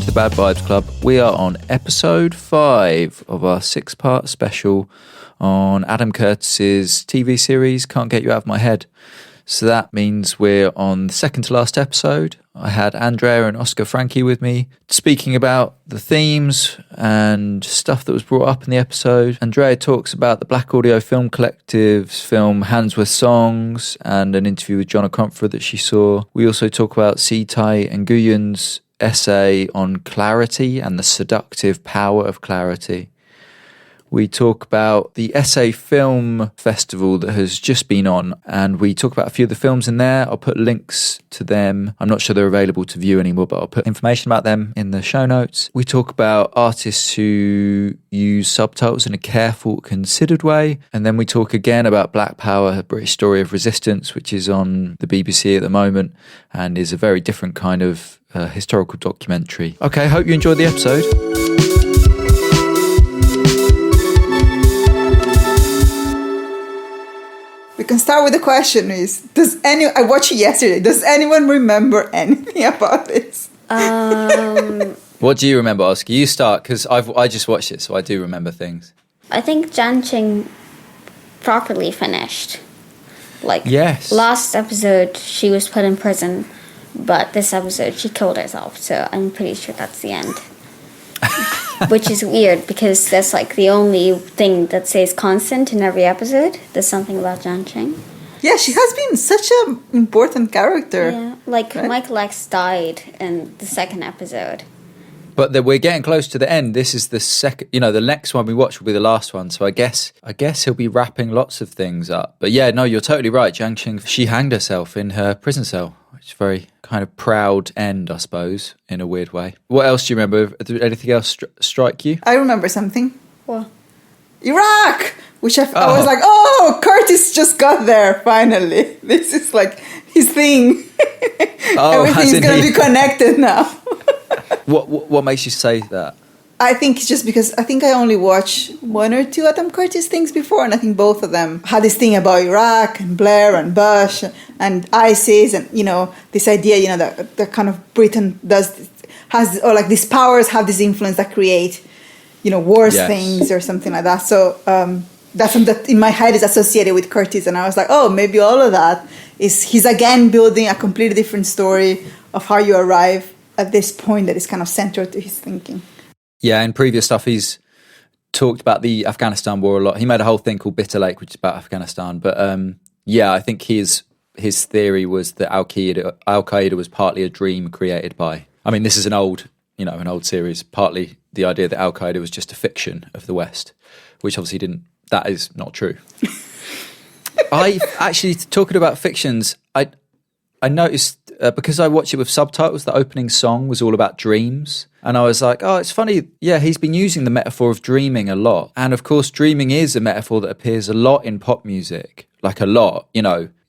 welcome to the Bad Vibes Club. We are on episode 5 of our 6-part special on Adam Curtis's TV series, Can't Get You Out of My Head. So that means we're on the second to last episode. I had Andrea and Oscar Francke with me speaking about the themes and stuff that was brought up in the episode. Andrea talks about the Black Audio Film Collective's film Handsworth Songs and an interview with John O'Crompford that she saw. We also talk about Sitai and Nguyen's essay on clarity and the seductive power of clarity. We talk about the Essay Film Festival that has just been on, and we talk about a few of the films in there. I'll put links to them. I'm not sure they're available to view anymore, but I'll put information about them in the show notes. We talk about artists who use subtitles in a careful, considered way. And then we talk again about Black Power, a British Story of Resistance, which is on the BBC at the moment and is a very different kind of historical documentary. Okay, hope you enjoyed the episode. We can start with the question is, I watched it yesterday, does anyone remember anything about this? What do you remember, Oscar? You start, because I just watched it, so I do remember things. I think Janqing properly finished. Yes. Last episode, she was put in prison, but this episode, she killed herself, so I'm pretty sure that's the end. Which is weird because that's the only thing that stays constant in every episode. There's something about Janqing. Yeah, she has been such an important character. Yeah, right? Michael X died in the second episode. But we're getting close to the end. This is the second, the next one we watch will be the last one. So I guess he'll be wrapping lots of things up. But yeah, no, you're totally right. Janqing, she hanged herself in her prison cell, which is a very kind of proud end, I suppose, in a weird way. What else do you remember? Did anything else strike you? I remember something. What? Iraq! Which I was like, oh, Curtis just got there, finally. This is his thing. Everything's going to be connected now. What makes you say that? I think it's just because I think I only watched one or two Adam Curtis things before, and I think both of them had this thing about Iraq and Blair and Bush and ISIS and, this idea, that kind of Britain these powers have this influence that create, worse things or something like that. So that's something that in my head is associated with Curtis, and I was like, oh, maybe all of that is he's again building a completely different story of how you arrive at this point that is kind of central to his thinking. Yeah, in previous stuff, he's talked about the Afghanistan war a lot. He made a whole thing called Bitter Lake, which is about Afghanistan. But I think his theory was that Al Qaeda was partly a dream created by. I mean, this is an old series. Partly the idea that Al Qaeda was just a fiction of the West, which obviously didn't. That is not true. I actually, talking about fictions, I noticed, because I watched it with subtitles, the opening song was all about dreams. And I was like, oh, it's funny. Yeah, he's been using the metaphor of dreaming a lot. And of course, dreaming is a metaphor that appears a lot in pop music. A lot,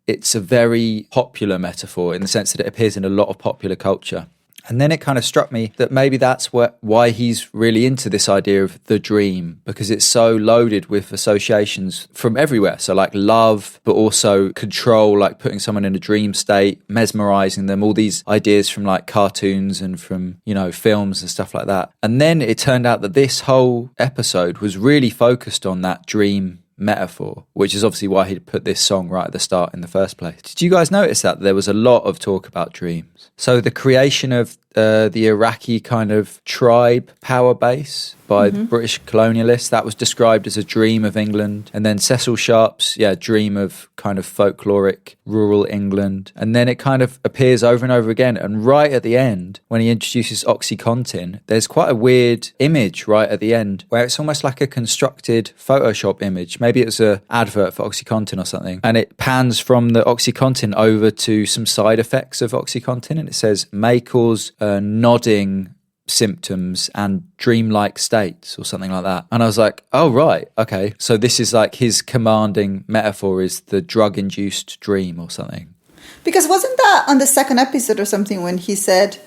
It's a very popular metaphor in the sense that it appears in a lot of popular culture. And then it kind of struck me that maybe that's why he's really into this idea of the dream, because it's so loaded with associations from everywhere. So love, but also control, putting someone in a dream state, mesmerizing them, all these ideas from cartoons and from, films and stuff like that. And then it turned out that this whole episode was really focused on that dream metaphor, which is obviously why he'd put this song right at the start in the first place. Did you guys notice that there was a lot of talk about dreams? So the creation of the Iraqi kind of tribe power base by the British colonialists, that was described as a dream of England. And then Cecil Sharp's dream of kind of folkloric rural England. And then it kind of appears over and over again. And right at the end, when he introduces OxyContin, there's quite a weird image right at the end where it's almost like a constructed Photoshop image. Maybe it was an advert for OxyContin or something. And it pans from the OxyContin over to some side effects of OxyContin. And it says may cause nodding symptoms and dreamlike states or something like that. And I was like, oh, right. Okay. So this is his commanding metaphor is the drug-induced dream or something. Because wasn't that on the second episode or something when he said,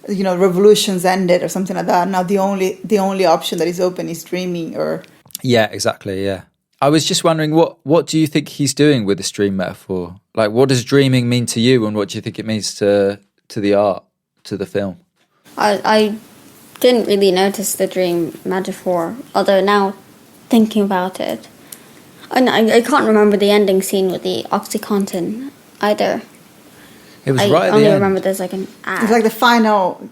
revolutions ended or something like that. Now the only option that is open is dreaming or... Yeah, exactly. Yeah. I was just wondering, what do you think he's doing with this dream metaphor? What does dreaming mean to you, and what do you think it means to the art, to the film? I didn't really notice the dream metaphor, although now thinking about it, and I can't remember the ending scene with the OxyContin either. It was I right at the only end. remember there's like an ad. It's like the final.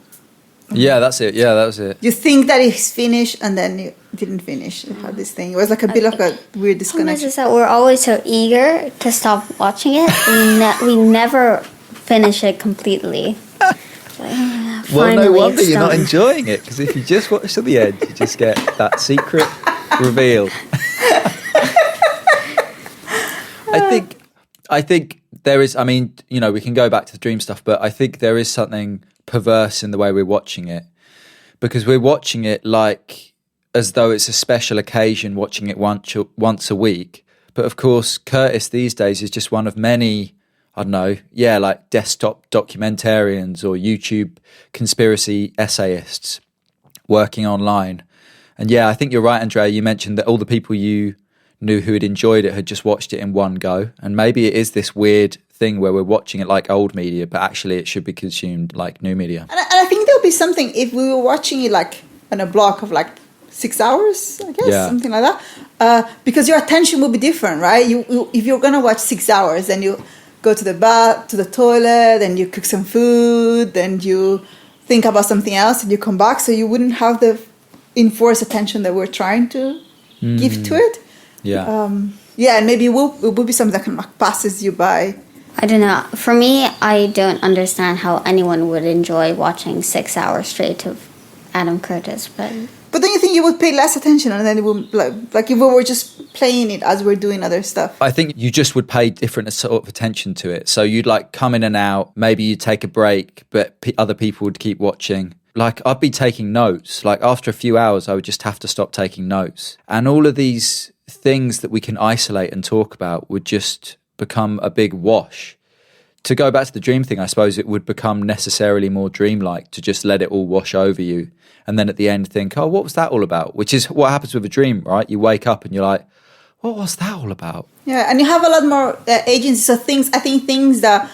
Yeah, that's it. Yeah, that was it. You think that it's finished, and then you didn't finish. You had this thing. It was like a bit of a weird Problem is disconnection. that we're always so eager to stop watching it. We never finish it completely. It's like, Well, no finally, wonder it's you're not done. enjoying it, because if you just watch to the end, you just get that secret reveal. I think there is, I mean, you know, we can go back to the dream stuff, but I think there is something perverse in the way we're watching it, because we're watching it like as though it's a special occasion, watching it once a week. But of course, Curtis these days is just one of many, I don't know, like desktop documentarians or YouTube conspiracy essayists working online. And I think you're right, Andrea. You mentioned that all the people you knew who had enjoyed it had just watched it in one go. And maybe it is this weird thing where we're watching it like old media, but actually it should be consumed like new media. And I think there'll be something if we were watching it like in a block of like 6 hours, I guess, something like that. Because your attention will be different, right? You if you're gonna watch 6 hours, then you go to the bath, to the toilet, then you cook some food, then you think about something else, and you come back. So you wouldn't have the enforced attention that we're trying to give to it. And maybe it will be something that kind of like passes you by. I don't know. For me, I don't understand how anyone would enjoy watching 6 hours straight of Adam Curtis, but don't you think you would pay less attention, and then it would like if we were just playing it as we're doing other stuff? I think you just would pay different sort of attention to it. So you'd like come in and out, maybe you'd take a break, but other people would keep watching. Like I'd be taking notes. Like after a few hours, I would just have to stop taking notes. And all of these things that we can isolate and talk about would just become a big wash. To go back to the dream thing, I suppose it would become necessarily more dreamlike to just let it all wash over you. And then at the end think, oh, what was that all about? Which is what happens with a dream, right? You wake up and you're like, what was that all about? Yeah, and you have a lot more agency. So I think things that,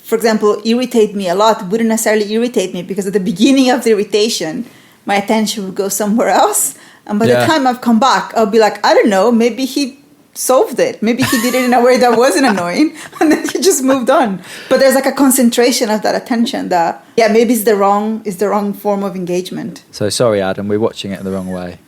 for example, irritate me a lot wouldn't necessarily irritate me, because at the beginning of the irritation, my attention would go somewhere else. And by the time I've come back, I'll be like, I don't know, maybe he solved it. Maybe he did it in a way that wasn't annoying, and then he just moved on. But there's like a concentration of that attention that, maybe it's the wrong form of engagement. So sorry, Adam, we're watching it in the wrong way.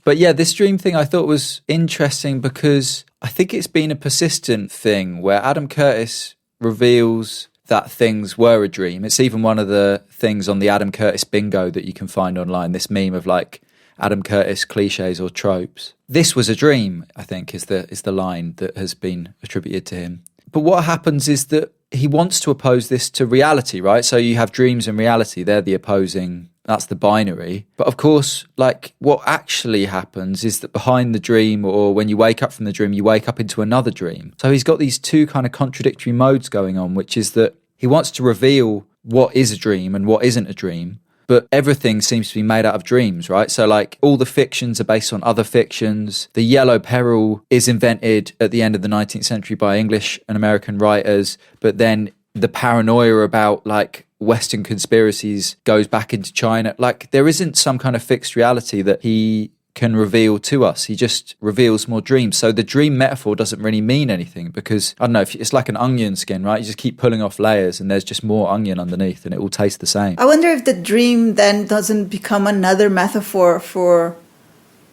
But this dream thing I thought was interesting, because I think it's been a persistent thing where Adam Curtis reveals that things were a dream. It's even one of the things on the Adam Curtis bingo that you can find online, this meme of like Adam Curtis cliches or tropes. This was a dream, I think, is the line that has been attributed to him. But what happens is that he wants to oppose this to reality, right? So you have dreams and reality, they're the opposing, that's the binary. But of course, like what actually happens is that behind the dream, or when you wake up from the dream, you wake up into another dream. So he's got these two kind of contradictory modes going on, which is that he wants to reveal what is a dream and what isn't a dream. But everything seems to be made out of dreams, right? So like all the fictions are based on other fictions. The yellow peril is invented at the end of the 19th century by English and American writers. But then the paranoia about like Western conspiracies goes back into China. Like there isn't some kind of fixed reality that he can reveal to us. He just reveals more dreams. So the dream metaphor doesn't really mean anything, because I don't know, if it's like an onion skin, right? You just keep pulling off layers and there's just more onion underneath and it all tastes the same. I wonder if the dream then doesn't become another metaphor for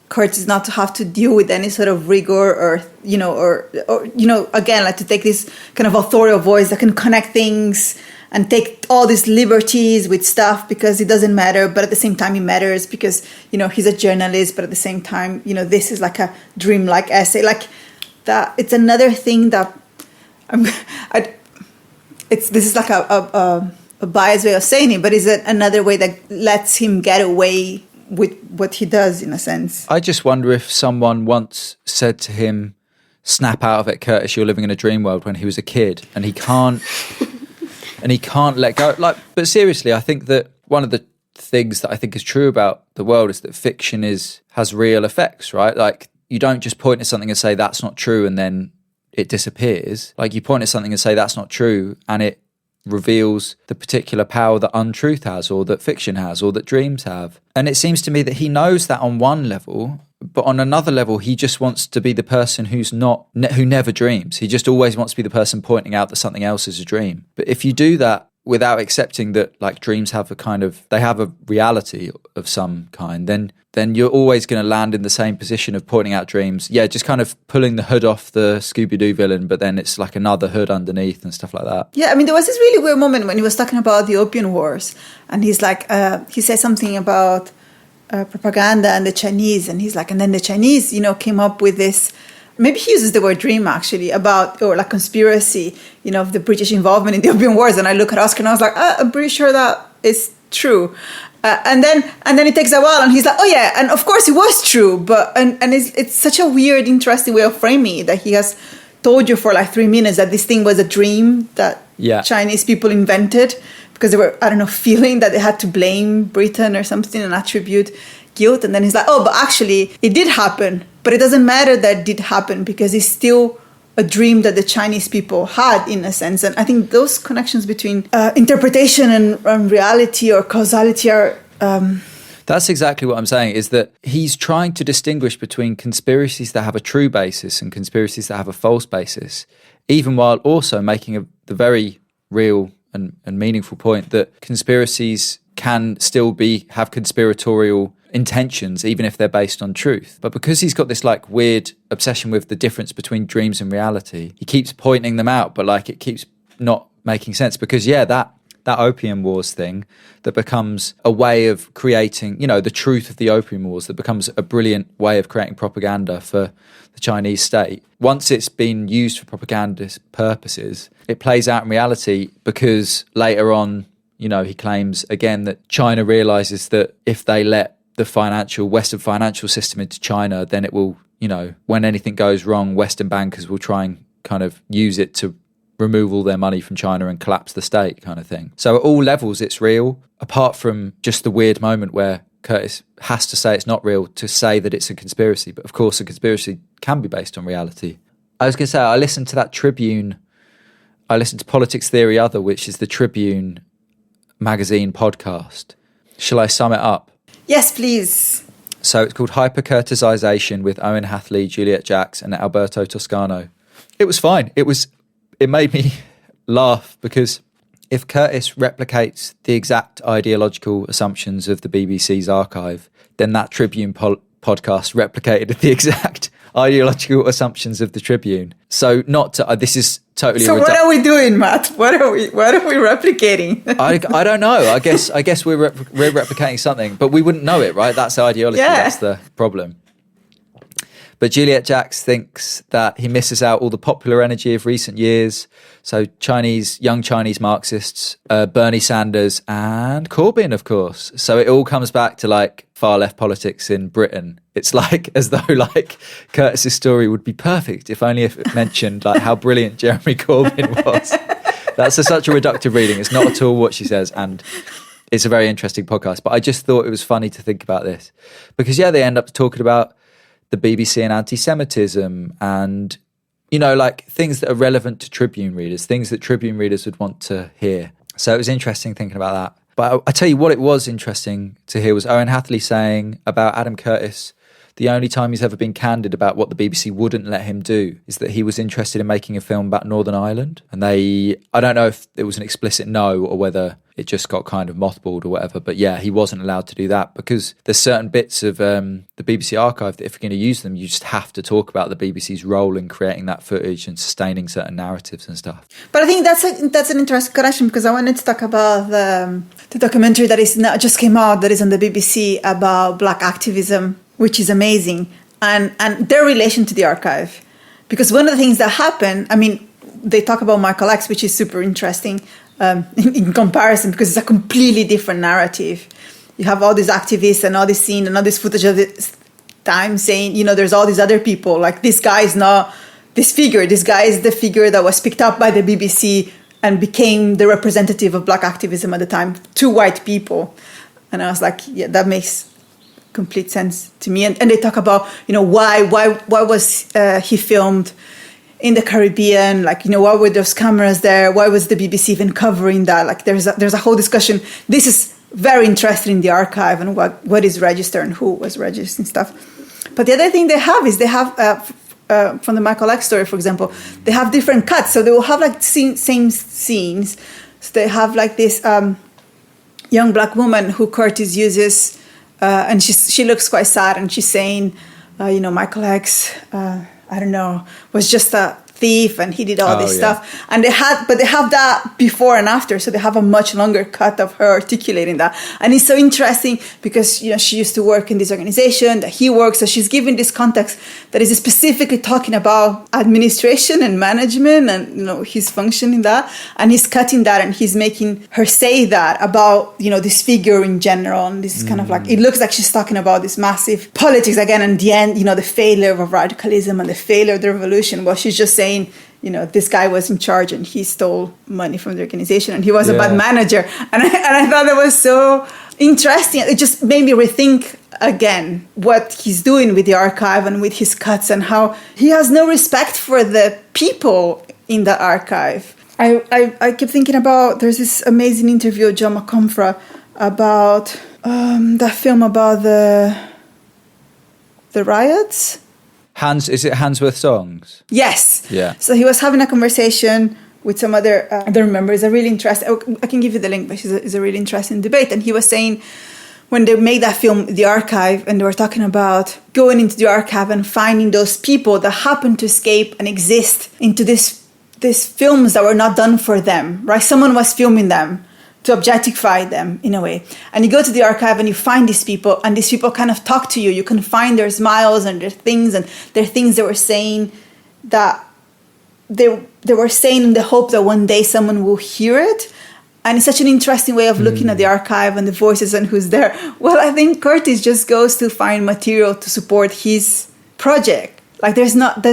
Curtis not to have to deal with any sort of rigor or again, like to take this kind of authorial voice that can connect things and take all these liberties with stuff because it doesn't matter, but at the same time it matters because, he's a journalist, but at the same time, this is like a dream-like essay. Like that, it's another thing that this is like a biased way of saying it, but is it another way that lets him get away with what he does in a sense? I just wonder if someone once said to him, snap out of it, Curtis, you're living in a dream world, when he was a kid, and he can't... and he can't let go. But seriously, I think that one of the things that I think is true about the world is that fiction has real effects, right? Like you don't just point at something and say that's not true and then it disappears. Like you point at something and say that's not true and it reveals the particular power that untruth has, or that fiction has, or that dreams have. And it seems to me that he knows that on one level, but on another level, he just wants to be the person who never dreams. He just always wants to be the person pointing out that something else is a dream. But if you do that without accepting that like dreams have they have a reality of some kind, then you're always going to land in the same position of pointing out dreams. Yeah, just kind of pulling the hood off the Scooby-Doo villain, but then it's like another hood underneath and stuff like that. Yeah, I mean, there was this really weird moment when he was talking about the Opium Wars, and he's like, he said something about propaganda and the Chinese, and he's like, and then the Chinese, came up with this. Maybe he uses the word dream actually or like conspiracy, of the British involvement in the Opium Wars. And I look at Oscar and I was like, I'm pretty sure that is true. And then it takes a while and he's like, oh yeah, and of course it was true. But and it's such a weird, interesting way of framing it that he has told you for like 3 minutes that this thing was a dream that Chinese people invented because they were, I don't know, feeling that they had to blame Britain or something and attribute guilt. And then he's like, oh, but actually it did happen. But it doesn't matter that it did happen because it's still a dream that the Chinese people had, in a sense. And I think those connections between interpretation and reality or causality are... That's exactly what I'm saying, is that he's trying to distinguish between conspiracies that have a true basis and conspiracies that have a false basis, even while also making the very real and meaningful point that conspiracies can still have conspiratorial intentions, even if they're based on truth. But because he's got this like weird obsession with the difference between dreams and reality, he keeps pointing them out, but like it keeps not making sense because that Opium Wars thing that becomes a way of creating, the truth of the Opium Wars, that becomes a brilliant way of creating propaganda for the Chinese state. Once it's been used for propagandist purposes, it plays out in reality because later on, he claims again that China realizes that if they let the Western financial system into China, then it will, when anything goes wrong, Western bankers will try and kind of use it to remove all their money from China and collapse the state kind of thing. So at all levels, it's real, apart from just the weird moment where Curtis has to say it's not real to say that it's a conspiracy. But of course, a conspiracy can be based on reality. I was going to say, I listened to Politics Theory Other, which is the Tribune magazine podcast. Shall I sum it up? Yes, please. So it's called Hypercurtisization with Owen Hathley, Juliet Jacks and Alberto Toscano. It was fine. It made me laugh because if Curtis replicates the exact ideological assumptions of the BBC's archive, then that Tribune podcast replicated the exact ideological assumptions of the Tribune. So this is totally. So what are we doing, Matt? What are we replicating? I don't know. I guess we're replicating something, but we wouldn't know it, right? That's ideology. Yeah. That's the problem. But Juliet Jacks thinks that he misses out all the popular energy of recent years. So young Chinese Marxists, Bernie Sanders and Corbyn, of course. So it all comes back to like far left politics in Britain. It's like as though like Curtis's story would be perfect if only if it mentioned like how brilliant Jeremy Corbyn was. That's such a reductive reading. It's not at all what she says, and it's a very interesting podcast. But I just thought it was funny to think about this because they end up talking about the BBC and anti-Semitism and, like things that are relevant to Tribune readers, things that Tribune readers would want to hear. So it was interesting thinking about that. But I tell you what, it was interesting to hear was Owen Hathley saying about Adam Curtis, the only time he's ever been candid about what the BBC wouldn't let him do is that he was interested in making a film about Northern Ireland. And I don't know if it was an explicit no or whether it just got kind of mothballed or whatever. But he wasn't allowed to do that because there's certain bits of the BBC archive that if you're going to use them, you just have to talk about the BBC's role in creating that footage and sustaining certain narratives and stuff. But I think that's an interesting connection because I wanted to talk about the documentary that just came out that is on the BBC about Black activism, which is amazing, and their relation to the archive. Because one of the things that happened, they talk about Michael X, which is super interesting in comparison because it's a completely different narrative. You have all these activists and all this scene and all this footage of this time saying, there's all these other people, like this guy is not this figure. This guy is the figure that was picked up by the BBC and became the representative of Black activism at the time, 2 white people. And I was like, yeah, that makes complete sense to me. And they talk about, why was he filmed in the Caribbean, like, why were those cameras there? Why was the BBC even covering that? Like, there's a whole discussion. This is very interesting in the archive and what is registered and who was registered and stuff. But the other thing they have is from the Michael X story, for example, they have different cuts. So they will have like same scenes. So they have like this young black woman who Curtis uses, and she looks quite sad, and she's saying, Michael X, I don't know, was just a thief, and he did all this stuff. And they have that before and after, so they have a much longer cut of her articulating that. And it's so interesting because she used to work in this organization that he works, so she's giving this context that is specifically talking about administration and management and his function in that, and he's cutting that and he's making her say that about this figure in general, and this is kind of like, it looks like she's talking about this massive politics again, and the end, the failure of radicalism and the failure of the revolution. Well, she's just saying, this guy was in charge and he stole money from the organization and he was a bad manager. And I thought that was so interesting. It just made me rethink again what he's doing with the archive and with his cuts, and how he has no respect for the people in the archive. I kept thinking about, there's this amazing interview of John McConfra about that film about the riots. Is it Handsworth Songs? Yes. Yeah. So he was having a conversation with some other, I don't remember, it's a really interesting, I can give you the link, but it's a really interesting debate. And he was saying, when they made that film, The Archive, and they were talking about going into the archive and finding those people that happened to escape and exist into these films that were not done for them, right? Someone was filming them to objectify them in a way. And you go to the archive and you find these people, and these people kind of talk to you. You can find their smiles and their things they were saying that they were saying in the hope that one day someone will hear it. And it's such an interesting way of looking at the archive and the voices and who's there. Well, I think Curtis just goes to find material to support his project. Like that's what,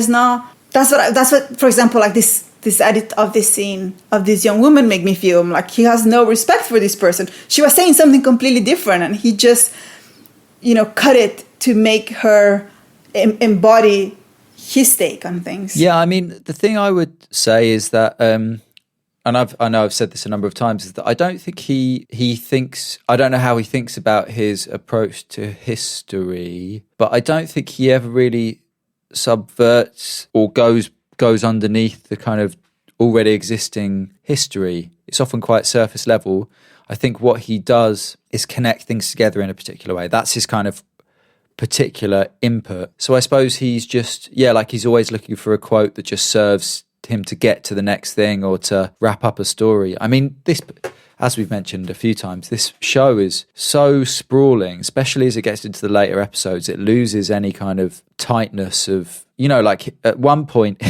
for example, like this edit of this scene of this young woman make me feel like he has no respect for this person. She was saying something completely different, and he just, cut it to make her embody his take on things. Yeah, I mean, the thing I would say is that, and I know I've said this a number of times, is that I don't think he thinks, I don't know how he thinks about his approach to history, but I don't think he ever really subverts or goes underneath the kind of already existing history. It's often quite surface level. I think what he does is connect things together in a particular way. That's his kind of particular input. So I suppose he's just, he's always looking for a quote that just serves him to get to the next thing or to wrap up a story. I mean, this, as we've mentioned a few times, this show is so sprawling, especially as it gets into the later episodes. It loses any kind of tightness of, like at one point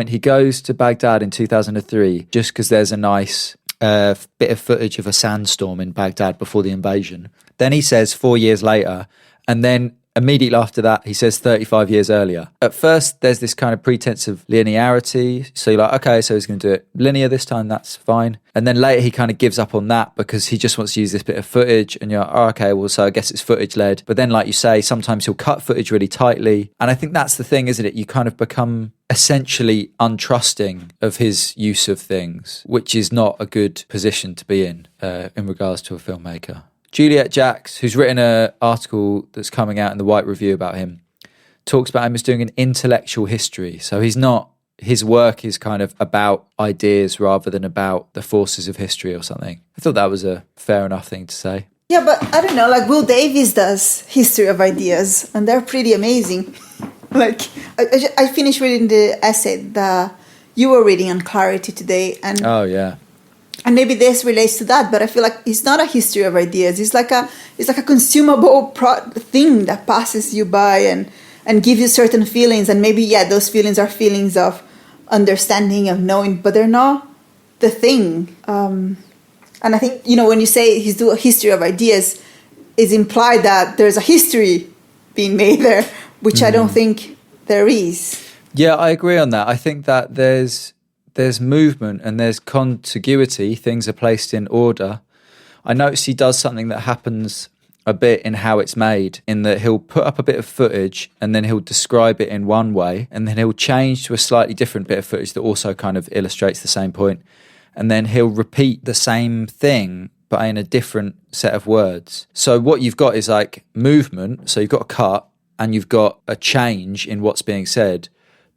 he goes to Baghdad in 2003 just because there's a nice bit of footage of a sandstorm in Baghdad before the invasion. Then he says 4 years later, and then immediately after that, he says 35 years earlier. At first, there's this kind of pretense of linearity. So you're like, okay, so he's going to do it linear this time, that's fine. And then later he kind of gives up on that because he just wants to use this bit of footage. And you're like, oh, okay, well, so I guess it's footage led. But then, like you say, sometimes he'll cut footage really tightly. And I think that's the thing, isn't it? You kind of become essentially untrusting of his use of things, which is not a good position to be in regards to a filmmaker. Juliet Jacks, who's written an article that's coming out in the White Review about him, talks about him as doing an intellectual history. So his work is kind of about ideas rather than about the forces of history or something. I thought that was a fair enough thing to say. Yeah, but I don't know, like Will Davies does history of ideas, and they're pretty amazing. Like, I finished reading the essay that you were reading on clarity today. And oh, yeah. And maybe this relates to that, but I feel like it's not a history of ideas. It's like a consumable thing that passes you by and gives you certain feelings. And maybe, those feelings are feelings of understanding, of knowing, but they're not the thing. And I think, when you say he's doing a history of ideas, it's implied that there's a history being made there, which I don't think there is. Yeah, I agree on that. I think that there's movement and there's contiguity. Things are placed in order. I notice he does something that happens a bit in how it's made, in that he'll put up a bit of footage and then he'll describe it in one way, and then he'll change to a slightly different bit of footage that also kind of illustrates the same point, and then he'll repeat the same thing but in a different set of words. So what you've got is like movement, so you've got a cut and you've got a change in what's being said,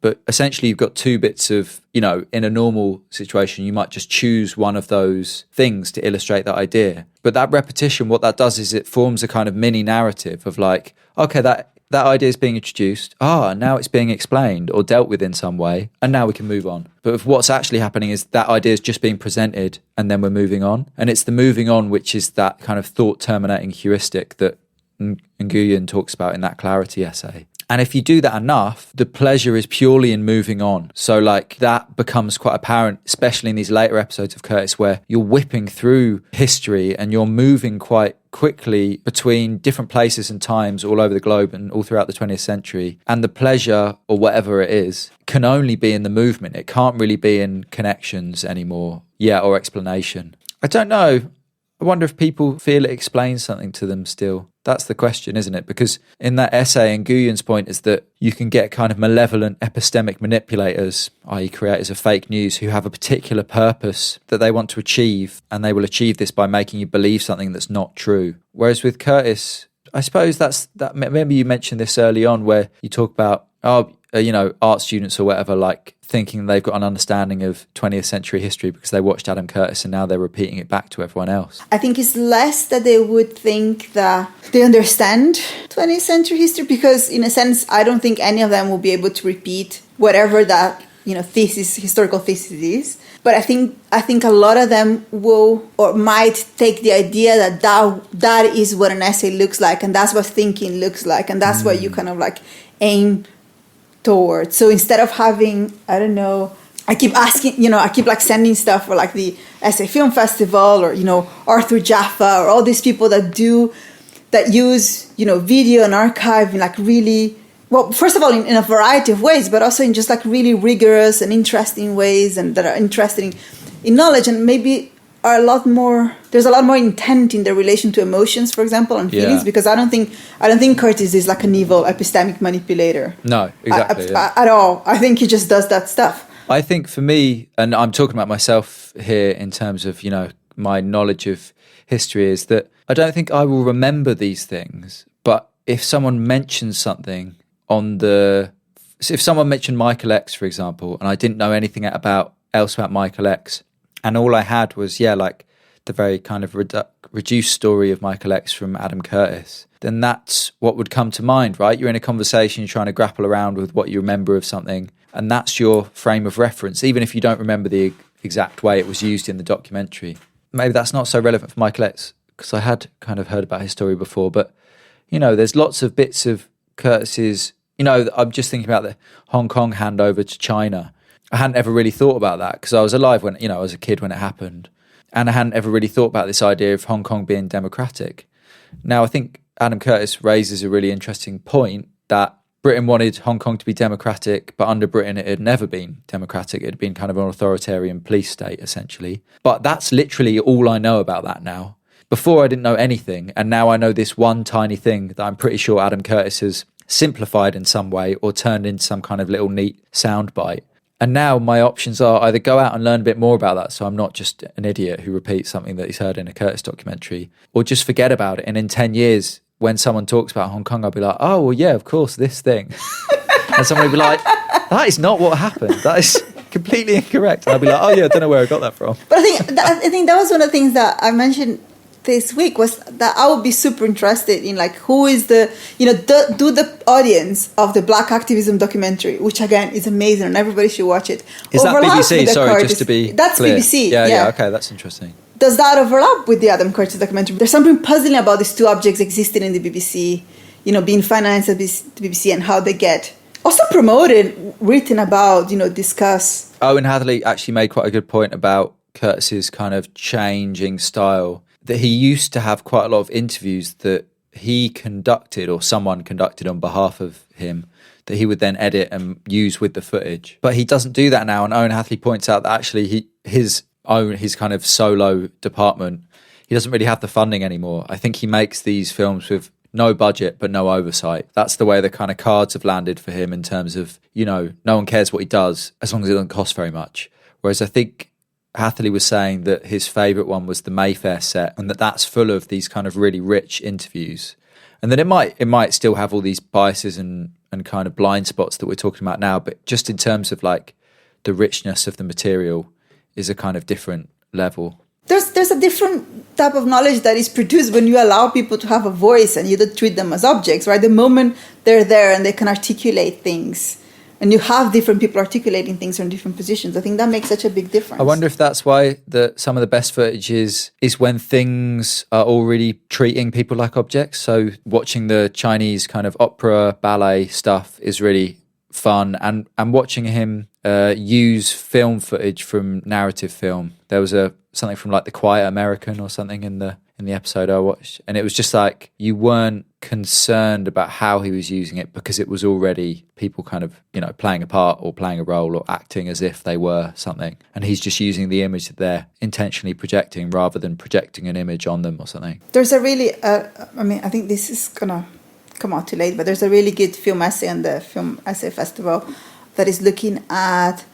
but essentially you've got two bits of, you know, in a normal situation, you might just choose one of those things to illustrate that idea. But that repetition, what that does is it forms a kind of mini narrative of like, okay, that idea is being introduced. Now it's being explained or dealt with in some way. And now we can move on. But if what's actually happening is that idea is just being presented and then we're moving on. And it's the moving on, which is that kind of thought terminating heuristic that Nguyen talks about in that clarity essay. And if you do that enough, the pleasure is purely in moving on. So like that becomes quite apparent, especially in these later episodes of Curtis, where you're whipping through history and you're moving quite quickly between different places and times all over the globe and all throughout the 20th century. And the pleasure, or whatever it is, can only be in the movement. It can't really be in connections anymore. Yeah, or explanation. I don't know. I wonder if people feel it explains something to them still. That's the question, isn't it? Because in that essay, Nguyyen's point is that you can get kind of malevolent epistemic manipulators, i.e. creators of fake news, who have a particular purpose that they want to achieve, and they will achieve this by making you believe something that's not true. Whereas with Curtis, I suppose that. Maybe you mentioned this early on where you talk about, art students or whatever, like thinking they've got an understanding of 20th century history because they watched Adam Curtis and now they're repeating it back to everyone else. I think it's less that they would think that they understand 20th century history, because in a sense, I don't think any of them will be able to repeat whatever that, historical thesis is. But I think a lot of them will or might take the idea that is what an essay looks like, and that's what thinking looks like, and that's what you kind of like aim towards. So instead of having, I don't know, I keep like sending stuff for like the Essay Film Festival or, Arthur Jaffa or all these people that use, video and archive in like really, well, first of all, in a variety of ways, but also in just like really rigorous and interesting ways, and that are interested in knowledge, and maybe are there's a lot more intent in their relation to emotions, for example, and feelings, because I don't think Curtis is like an evil epistemic manipulator. No, exactly. At all. I think he just does that stuff. I think for me, and I'm talking about myself here in terms of, my knowledge of history, is that I don't think I will remember these things, but if someone mentions something if someone mentioned Michael X, for example, and I didn't know anything else about Michael X, and all I had was, like the very kind of reduced story of Michael X from Adam Curtis, then that's what would come to mind, right? You're in a conversation, you're trying to grapple around with what you remember of something, and that's your frame of reference, even if you don't remember the exact way it was used in the documentary. Maybe that's not so relevant for Michael X, because I had kind of heard about his story before, but, there's lots of bits of Curtis's, I'm just thinking about the Hong Kong handover to China. I hadn't ever really thought about that because I was alive when, I was a kid when it happened. And I hadn't ever really thought about this idea of Hong Kong being democratic. Now, I think Adam Curtis raises a really interesting point that Britain wanted Hong Kong to be democratic, but under Britain it had never been democratic. It had been kind of an authoritarian police state, essentially. But that's literally all I know about that now. Before I didn't know anything, and now I know this one tiny thing that I'm pretty sure Adam Curtis has simplified in some way or turned into some kind of little neat soundbite. And now my options are either go out and learn a bit more about that, so I'm not just an idiot who repeats something that he's heard in a Curtis documentary, or just forget about it. And in 10 years, when someone talks about Hong Kong, I'll be like, oh, well, yeah, of course, this thing. And someone will be like, that is not what happened. That is completely incorrect. And I'll be like, oh, yeah, I don't know where I got that from. But I think that was one of the things that I mentioned this week, was that I would be super interested in, like, who is the the audience of the Black activism documentary, which again is amazing and everybody should watch it. Is that BBC? Sorry, just to be That's clear. BBC. Yeah, okay, that's interesting. Does that overlap with the Adam Curtis documentary? There's something puzzling about these two objects existing in the BBC, being financed at the BBC, and how they get also promoted, written about, discussed. Owen Hatherley actually made quite a good point about Curtis's kind of changing style, that he used to have quite a lot of interviews that he conducted or someone conducted on behalf of him that he would then edit and use with the footage. But he doesn't do that now. And Owen Hatherley points out that actually his kind of solo department, he doesn't really have the funding anymore. I think he makes these films with no budget but no oversight. That's the way the kind of cards have landed for him in terms of, you know, no one cares what he does as long as it doesn't cost very much. Whereas I think Hatherley was saying that his favourite one was the Mayfair set, and that's full of these kind of really rich interviews. And then it might still have all these biases and kind of blind spots that we're talking about now, but just in terms of like the richness of the material is a kind of different level. There's a different type of knowledge that is produced when you allow people to have a voice and you don't treat them as objects, right? The moment they're there and they can articulate things, and you have different people articulating things from different positions, I think that makes such a big difference. I wonder if that's why some of the best footage is when things are already treating people like objects. So watching the Chinese kind of opera, ballet stuff is really fun, and watching him use film footage from narrative film. There was something from like The Quiet American or something in the episode I watched, and it was just like you weren't concerned about how he was using it because it was already people kind of, you know, playing a part or playing a role or acting as if they were something, and he's just using the image that they're intentionally projecting rather than projecting an image on them or something. There's a really I think this is gonna come out too late, but there's a really good film essay on the Film Essay Festival that is looking at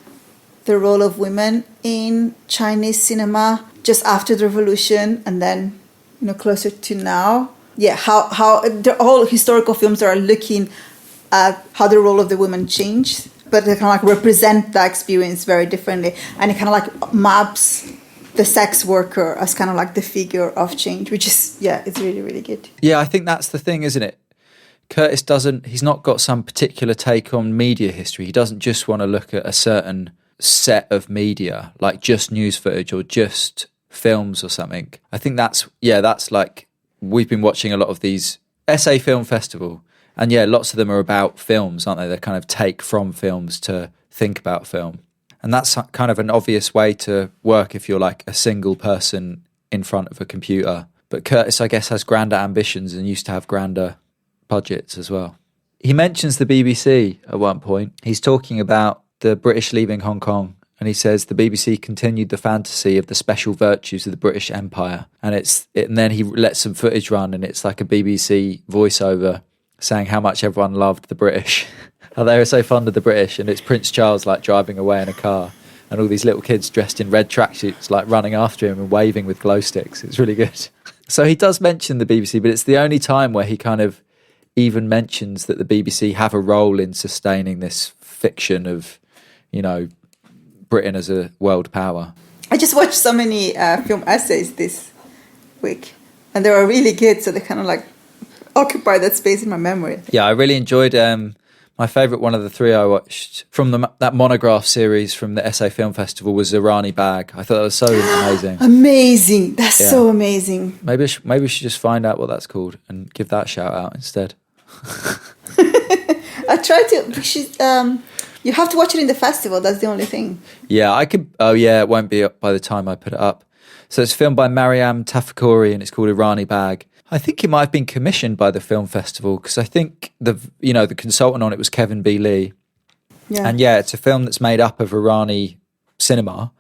the role of women in Chinese cinema just after the revolution and then, you know, closer to now. Yeah, how all historical films are looking at how the role of the woman changed, but they kind of like represent that experience very differently, and it kind of like maps the sex worker as kind of like the figure of change, which is, yeah, it's really, really good. Yeah, I think that's the thing, isn't it? Curtis he's not got some particular take on media history. He doesn't just want to look at a certain set of media, like just news footage or just films or something. I think that's like, we've been watching a lot of these SA Film Festival, and yeah, lots of them are about films, aren't they? They kind of take from films to think about film. And that's kind of an obvious way to work if you're like a single person in front of a computer. But Curtis, I guess, has grander ambitions and used to have grander budgets as well. He mentions the BBC at one point. He's talking about the British leaving Hong Kong, and he says the BBC continued the fantasy of the special virtues of the British Empire. And then he lets some footage run, and it's like a BBC voiceover saying how much everyone loved the British. How they were so fond of the British, and it's Prince Charles like driving away in a car, and all these little kids dressed in red tracksuits like running after him and waving with glow sticks. It's really good. So he does mention the BBC, but it's the only time where he kind of even mentions that the BBC have a role in sustaining this fiction of, you know, Britain as a world power. I just watched so many film essays this week, and they were really good, so they kind of like occupy that space in my memory. Yeah, I really enjoyed my favourite one of the three I watched from that monograph series from the SA Film Festival was Irani Bag. I thought that was so amazing. Amazing. That's so amazing. Maybe we should just find out what that's called and give that a shout out instead. I tried to... you have to watch it in the festival. That's the only thing. Yeah, I could... Oh, yeah, it won't be up by the time I put it up. So it's filmed by Mariam Tafakuri, and it's called Irani Bag. I think it might have been commissioned by the film festival, because I think the consultant on it was Kevin B. Lee. Yeah. And yeah, it's a film that's made up of Irani cinema,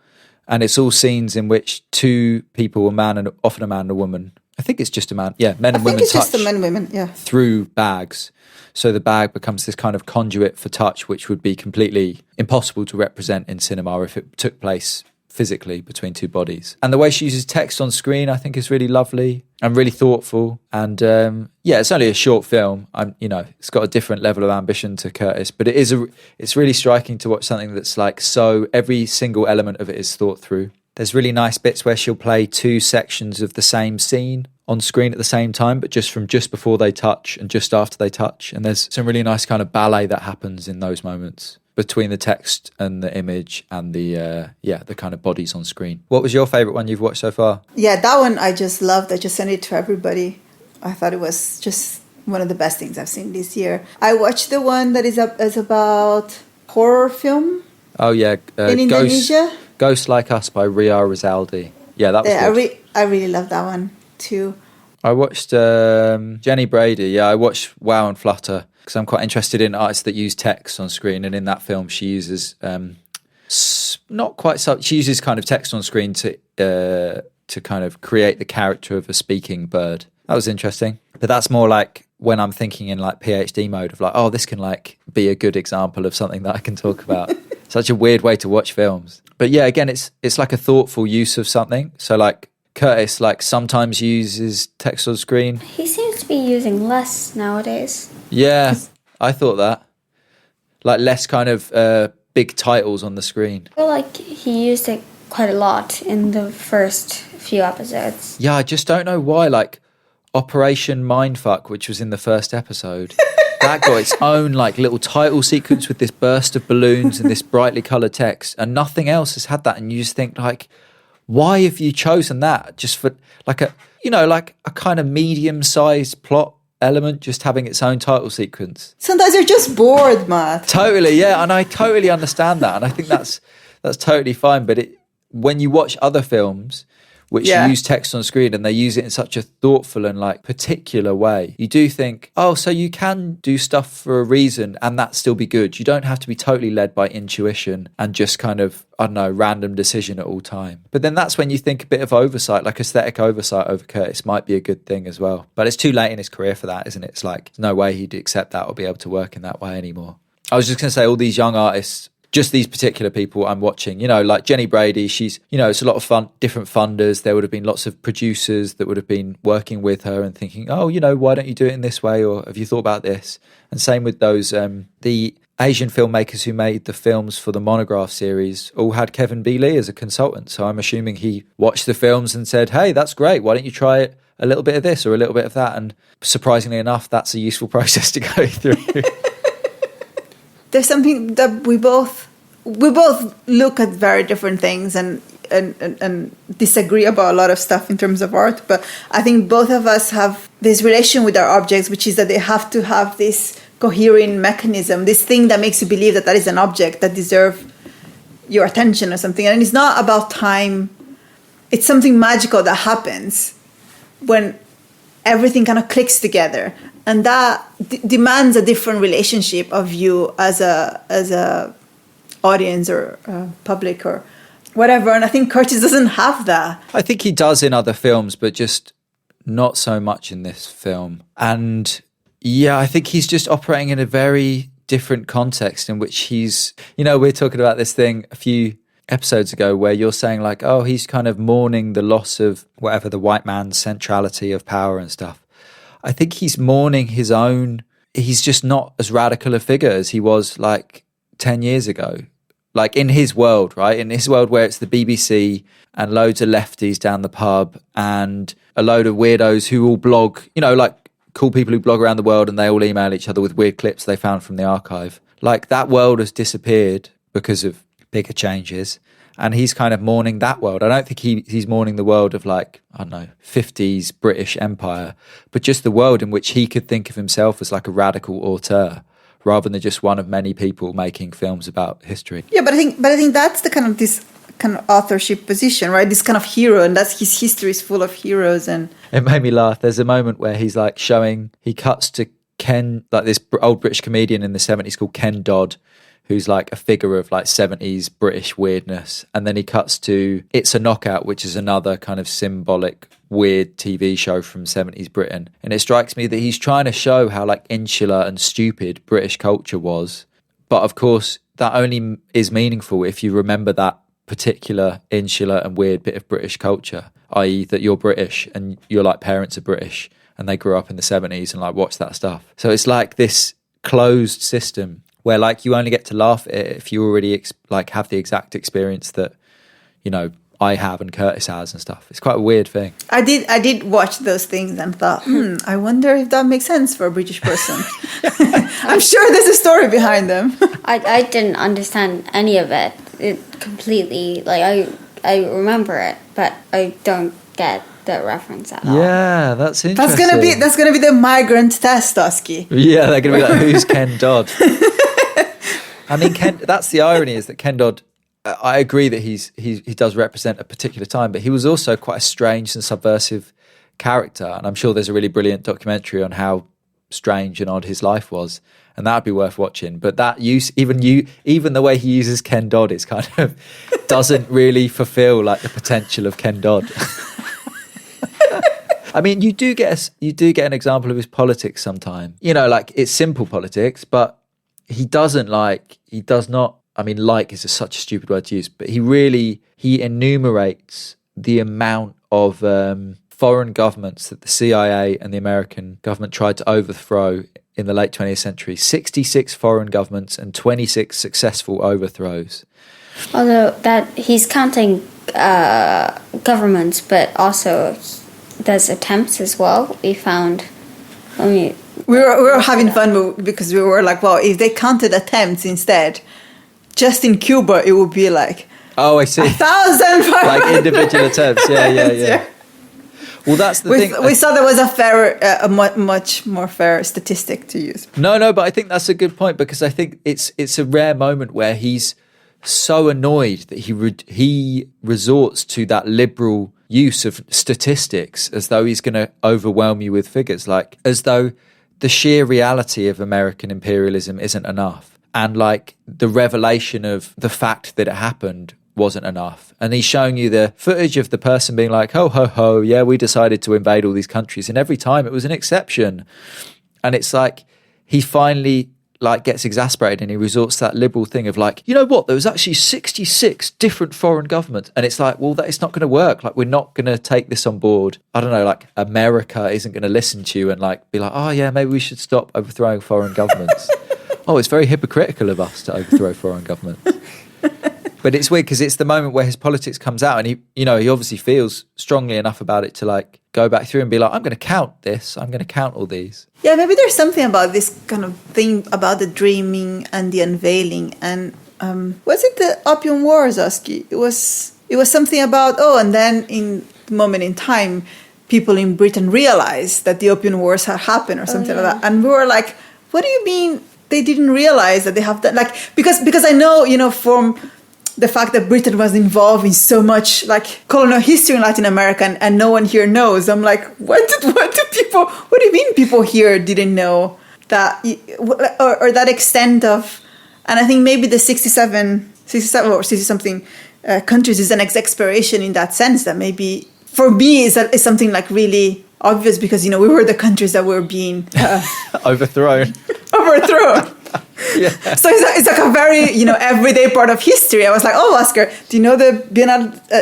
and it's all scenes in which two people, often a man and a woman. I think it's just a man. Yeah, men and women touch. I think it's just the men and women, yeah. Through bags. So the bag becomes this kind of conduit for touch, which would be completely impossible to represent in cinema if it took place physically between two bodies. And the way she uses text on screen, I think, is really lovely and really thoughtful. And it's only a short film. It's got a different level of ambition to Curtis, but it's really striking to watch something that's like, so every single element of it is thought through. There's really nice bits where she'll play two sections of the same scene on screen at the same time, but just before they touch and just after they touch. And there's some really nice kind of ballet that happens in those moments between the text and the image and the kind of bodies on screen. What was your favourite one you've watched so far? Yeah, that one I just loved. I just sent it to everybody. I thought it was just one of the best things I've seen this year. I watched the one that is about horror film. Oh yeah, in Indonesia. Ghosts Like Us by Ria Rizaldi. Yeah, that was good. I really love that one too. I watched Jenny Brady. Yeah, I watched Wow and Flutter because I'm quite interested in artists that use text on screen. And in that film, she uses she uses kind of text on screen to to kind of create the character of a speaking bird. That was interesting. But that's more like when I'm thinking in like PhD mode of like, oh, this can like be a good example of something that I can talk about. Such a weird way to watch films. But yeah, again, it's like a thoughtful use of something. So like Curtis like sometimes uses text on screen. He seems to be using less nowadays. Yeah, I thought that. Like less kind of big titles on the screen. I feel like he used it quite a lot in the first few episodes. Yeah, I just don't know why. Like Operation Mindfuck, which was in the first episode, that got its own like little title sequence with this burst of balloons and this brightly coloured text, and nothing else has had that. And you just think like, why have you chosen that? Just for like a, you know, like a kind of medium-sized plot element just having its own title sequence. Sometimes you're just bored, Matt. Totally, yeah, and I totally understand that, and I think that's totally fine. But when you watch other films which use text on screen and they use it in such a thoughtful and like particular way, you do think, oh, so you can do stuff for a reason and that still be good. You don't have to be totally led by intuition and just kind of, I don't know, random decision at all time. But then that's when you think a bit of oversight, like aesthetic oversight over Curtis might be a good thing as well. But it's too late in his career for that, isn't it? It's like, there's no way he'd accept that or be able to work in that way anymore. I was just going to say all these young artists, just these particular people I'm watching, you know, like Jenny Brady, she's, you know, it's a lot of fun, different funders. There would have been lots of producers that would have been working with her and thinking, oh, you know, why don't you do it in this way? Or have you thought about this? And same with those, the Asian filmmakers who made the films for the Monograph series all had Kevin B. Lee as a consultant. So I'm assuming he watched the films and said, hey, that's great. Why don't you try it? A little bit of this or a little bit of that. And surprisingly enough, that's a useful process to go through. There's something that we both look at very different things and disagree about a lot of stuff in terms of art, but I think both of us have this relation with our objects, which is that they have to have this coherent mechanism, this thing that makes you believe that is an object that deserves your attention or something. And it's not about time. It's something magical that happens when everything kind of clicks together. And that demands a different relationship of you as a audience or public or whatever. And I think Curtis doesn't have that. I think he does in other films, but just not so much in this film. And yeah, I think he's just operating in a very different context in which he's, you know, we're talking about this thing a few episodes ago where you're saying like, oh, he's kind of mourning the loss of whatever the white man's centrality of power and stuff. I think he's mourning his own, he's just not as radical a figure as he was like 10 years ago. Like in his world, right? In his world where it's the BBC and loads of lefties down the pub and a load of weirdos who all blog, you know, like cool people who blog around the world and they all email each other with weird clips they found from the archive. Like that world has disappeared because of bigger changes. And he's kind of mourning that world. I don't think he's mourning the world of like, I don't know, 50s British Empire, but just the world in which he could think of himself as like a radical auteur rather than just one of many people making films about history. Yeah, but I think that's the kind of this kind of authorship position, right? This kind of hero, and that's his history is full of heroes. And it made me laugh. There's a moment where he's like he cuts to Ken, like this old British comedian in the 70s called Ken Dodd, who's like a figure of like 70s British weirdness. And then he cuts to It's a Knockout, which is another kind of symbolic weird TV show from 70s Britain. And it strikes me that he's trying to show how like insular and stupid British culture was. But of course, that only is meaningful if you remember that particular insular and weird bit of British culture, i.e. that you're British and your like parents are British and they grew up in the 70s and like watched that stuff. So it's like this closed system where like you only get to laugh at it if you already like have the exact experience that, you know, I have and Curtis has and stuff. It's quite a weird thing. I did watch those things and thought, I wonder if that makes sense for a British person. I'm sure there's a story behind them. I didn't understand any of it. It completely, like I remember it, but I don't get the reference at all. Yeah, that's interesting. That's gonna be the migrant test, Oski. Yeah, they're gonna be like, who's Ken Dodd? I mean, that's the irony, is that Ken Dodd, I agree that he does represent a particular time, but he was also quite a strange and subversive character. And I'm sure there's a really brilliant documentary on how strange and odd his life was, and that'd be worth watching. But that use, even the way he uses Ken Dodd is kind of doesn't really fulfill like the potential of Ken Dodd. I mean, you do get an example of his politics sometime. You know, like it's simple politics, but he does not. I mean, like is such a stupid word to use, but he enumerates the amount of foreign governments that the CIA and the American government tried to overthrow in the late 20th century. 66 foreign governments and 26 successful overthrows. Although that he's counting governments, but also there's attempts as well. We found. I mean, we were having fun because we were like, well, if they counted attempts instead, just in Cuba, it would be like, oh, I see, 1,000 like individual attempts. Yeah. Well, that's the thing. We saw there was a much more fair statistic to use. No, but I think that's a good point, because I think it's a rare moment where he's so annoyed that he resorts to that liberal use of statistics as though he's going to overwhelm you with figures, like as though the sheer reality of American imperialism isn't enough, and like the revelation of the fact that it happened wasn't enough. And he's showing you the footage of the person being like, ho ho ho, yeah, we decided to invade all these countries, and every time it was an exception. And it's like he finally like gets exasperated and he resorts to that liberal thing of like, you know what, there was actually 66 different foreign governments. And it's like, well, it's not going to work. Like, we're not going to take this on board. I don't know, like America isn't going to listen to you and like be like, oh yeah, maybe we should stop overthrowing foreign governments. Oh, it's very hypocritical of us to overthrow foreign governments. But it's weird because it's the moment where his politics comes out, and he obviously feels strongly enough about it to like go back through and be like, I'm going to count this. I'm going to count all these. Yeah, maybe there's something about this kind of thing about the dreaming and the unveiling. And was it the Opium Wars, Oski? It was something about, and then in the moment in time, people in Britain realized that the Opium Wars had happened or something like that. And we were like, what do you mean they didn't realize that they have that? Like, because I know, from the fact that Britain was involved in so much like colonial history in Latin America, and no one here knows. I'm like, what do you mean people here didn't know that, or that extent of, and I think maybe the 67 or 60 something countries is an expiration in that sense, that maybe for me is something like really obvious, because, we were the countries that were being overthrown. Yeah. So it's like a very, everyday part of history. I was like, oh, Oscar, do you know the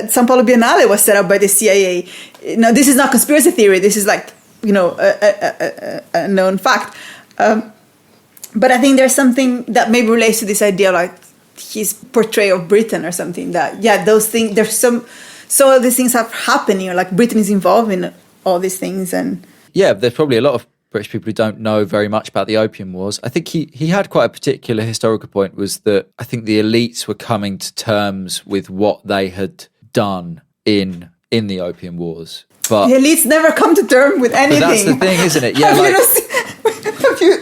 São Paulo Biennale was set up by the CIA? No, this is not conspiracy theory. This is like, a known fact. But I think there's something that maybe relates to this idea, like his portrayal of Britain or something, that, those things, there's so all these things have happening, or like Britain is involved in all these things. And yeah, there's probably a lot of British people who don't know very much about the Opium Wars. I think he had quite a particular historical point, was that I think the elites were coming to terms with what they had done in the Opium Wars. But the elites never come to terms with anything. But that's the thing, isn't it? Yeah,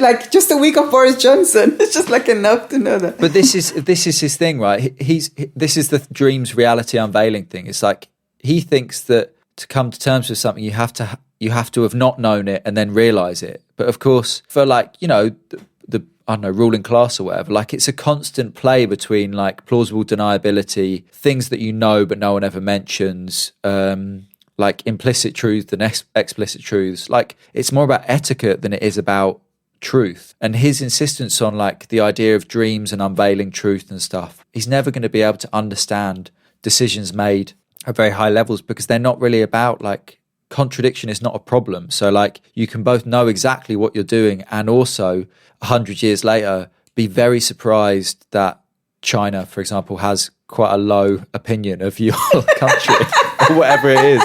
like just a week of Boris Johnson, it's just like enough to know that. But this is his thing, right? This is the dreams reality unveiling thing. It's like he thinks that to come to terms with something, you have to have not known it and then realize it. But of course, for like, the I don't know, ruling class or whatever, like it's a constant play between like plausible deniability, things that you know but no one ever mentions, like implicit truth and explicit truths. Like it's more about etiquette than it is about truth. And his insistence on like the idea of dreams and unveiling truth and stuff, he's never going to be able to understand decisions made at very high levels, because they're not really about like, contradiction is not a problem. So like you can both know exactly what you're doing and also 100 years later be very surprised that China, for example, has quite a low opinion of your country or whatever it is,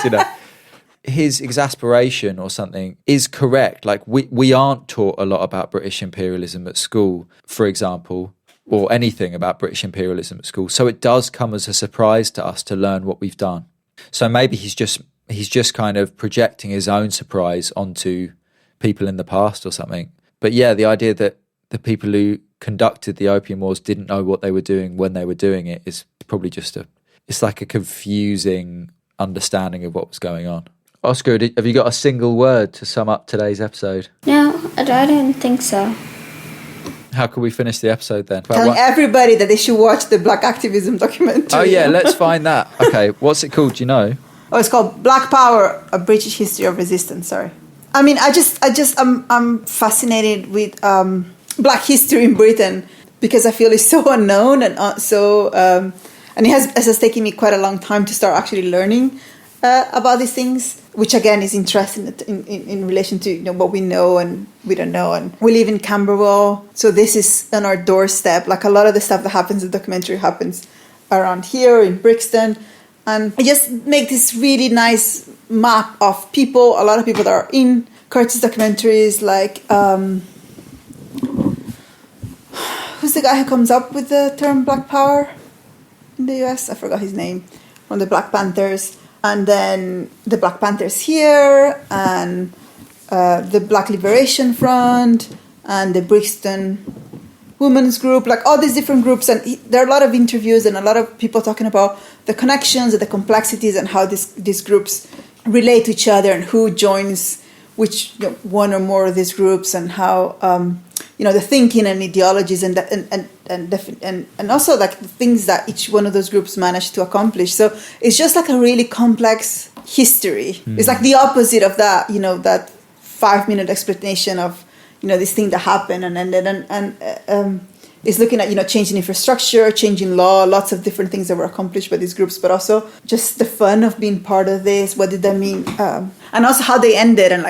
His exasperation or something is correct. Like we aren't taught a lot about British imperialism at school, for example, or anything about British imperialism at school. So it does come as a surprise to us to learn what we've done. So maybe he's just kind of projecting his own surprise onto people in the past or something. But yeah, the idea that the people who conducted the Opium Wars didn't know what they were doing when they were doing it is probably just it's like a confusing understanding of what was going on. Oscar, have you got a single word to sum up today's episode? No, I don't think so. How can we finish the episode then? Telling everybody that they should watch the Black activism documentary. Oh yeah, let's find that. Okay, what's it called? Do you know? Oh, it's called Black Power: A British History of Resistance. Sorry. I mean, I'm fascinated with Black history in Britain because I feel it's so unknown and and it has taken me quite a long time to start actually learning about these things, which again is interesting in relation to what we know and we don't know. And we live in Camberwell, so this is on our doorstep. Like a lot of the stuff that happens in the documentary happens around here in Brixton. And I just make this really nice map of people, a lot of people that are in Curtis documentaries, like, who's the guy who comes up with the term Black Power in the US? I forgot his name, from the Black Panthers. And then the Black Panthers here, and the Black Liberation Front, and the Brixton Women's Group, like all these different groups. And there are a lot of interviews and a lot of people talking about the connections and the complexities and how these groups relate to each other and who joins which one or more of these groups, and how the thinking and ideologies and also like the things that each one of those groups managed to accomplish. So it's just like a really complex history. It's like the opposite of that, that 5-minute explanation of this thing that happened, and it's looking at changing infrastructure, changing law, lots of different things that were accomplished by these groups, but also just the fun of being part of this. What did that mean? And also how they ended, and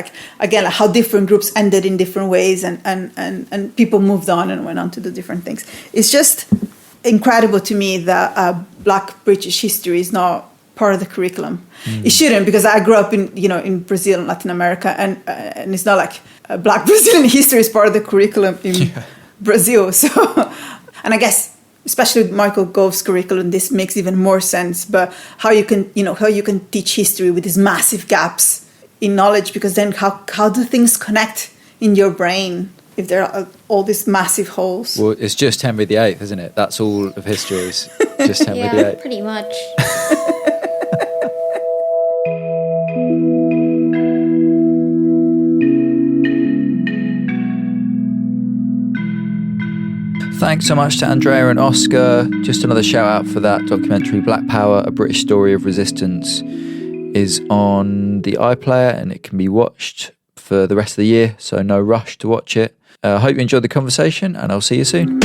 how different groups ended in different ways, and people moved on and went on to do different things. It's just incredible to me that Black British history is not part of the curriculum. It shouldn't, because I grew up in Brazil and Latin America, and it's not like Black Brazilian history is part of the curriculum in Brazil. So, and I guess especially with Michael Gove's curriculum, this makes even more sense. But how you can teach history with these massive gaps in knowledge, because then how do things connect in your brain if there are all these massive holes? Well, it's just Henry VIII, isn't it? That's all of history is just Henry VIII. Yeah, pretty much. Thanks so much to Andrea and Oscar. Just another shout out for that documentary, Black Power, A British Story of Resistance, is on the iPlayer and it can be watched for the rest of the year, so no rush to watch it. I hope you enjoyed the conversation, and I'll see you soon.